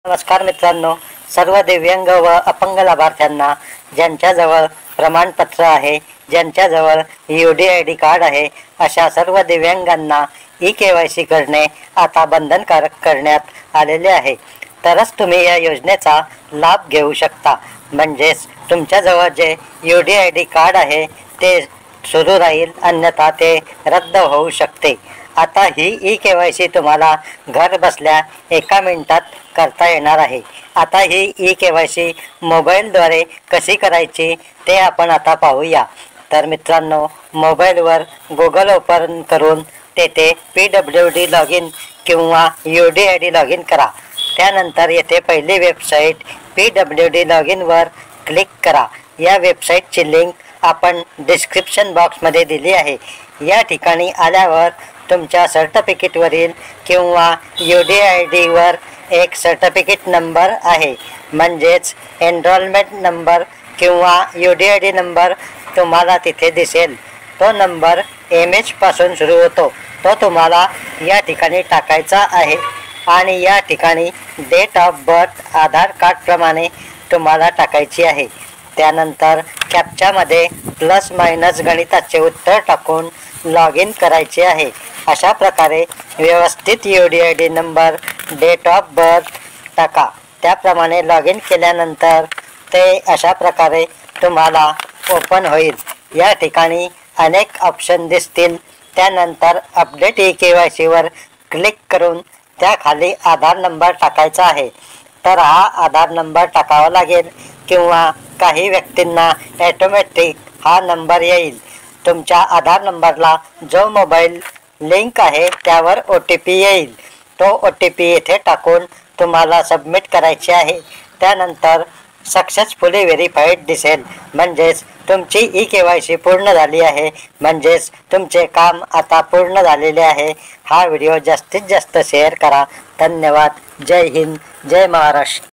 नमस्कार मित्रांनो, सर्व दिव्यांग व अपंग लाभार्थ्यांना ज्यांच्याजवळ प्रमाणपत्र आहे, ज्यांच्याजवळ UDID कार्ड आहे, अशा सर्व दिव्यांगांना KYC करणे आता बंधनकारक करण्यात आलेले आहे. तरच तुम्ही या योजनेचा लाभ घेऊ शकता. म्हणजेच तुमच्याजवळ जे UDID कार्ड आहे ते सुरू राहील, अन्यथा ते रद्द होऊ शकते. आता ही KYC तुम्हाला घर बसल्या 1 मिनिटात करता येणार आहे. आता ही KYC मोबाईलद्वारे कशी करायची ते आपण आता पाहूया. तर मित्रांनो, मोबाईलवर गुगल ओपन करून तेथे PWD लॉग इन किंवा UDID लॉग इन करा. त्यानंतर येथे पहिली वेबसाईट PWD लॉग इनवर क्लिक करा. या वेबसाईटची लिंक आपण डिस्क्रिप्शन बॉक्समध्ये दिली आहे. या ठिकाणी आल्यावर तुमच्या सर्टिफिकेटवरील किंवा UDIDवर एक सर्टिफिकेट नंबर आहे, म्हणजेच एनरोलमेंट नंबर किंवा UDID नंबर तुम्हाला तिथे दिसेल. तो नंबर MH पासून सुरू होतो. तो तुम्हाला या ठिकाणी टाकायचा आहे आणि या ठिकाणी डेट ऑफ बर्थ आधार कार्डप्रमाणे तुम्हाला टाकायची आहे. त्यानंतर कॅप्चामध्ये प्लस मायनस गणिताचे उत्तर टाकून लॉग इन करायचे आहे. अशा प्रकारे व्यवस्थित UDID number, date of birth टाका. त्याप्रमाणे लॉग इन केल्यानंतर ते अशा प्रकारे तुम्हाला ओपन होईल. या ठिकाणी अनेक ऑप्शन दिसतील. त्यानंतर अपडेट KYCवर क्लिक करून त्याखाली आधार नंबर टाकायचा आहे. तर हा आधार नंबर टाकावा लागेल किंवा काही व्यक्तींना ॲटोमॅटिक हा नंबर येईल. तुमच्या आधार नंबरला जो मोबाईल लिंक आहे त्यावर OTP येईल. तो OTP येथे टाकून तुम्हाला सबमिट करायचे आहे. त्यानंतर सक्सेसफुली व्हेरीफाईड दिसेल, म्हणजेच तुमची KYC पूर्ण झाली आहे, म्हणजेच तुमचे काम आता पूर्ण झालेले आहे. हा व्हिडिओ जास्तीत जास्त शेअर करा. धन्यवाद. जय हिंद, जय महाराष्ट्र.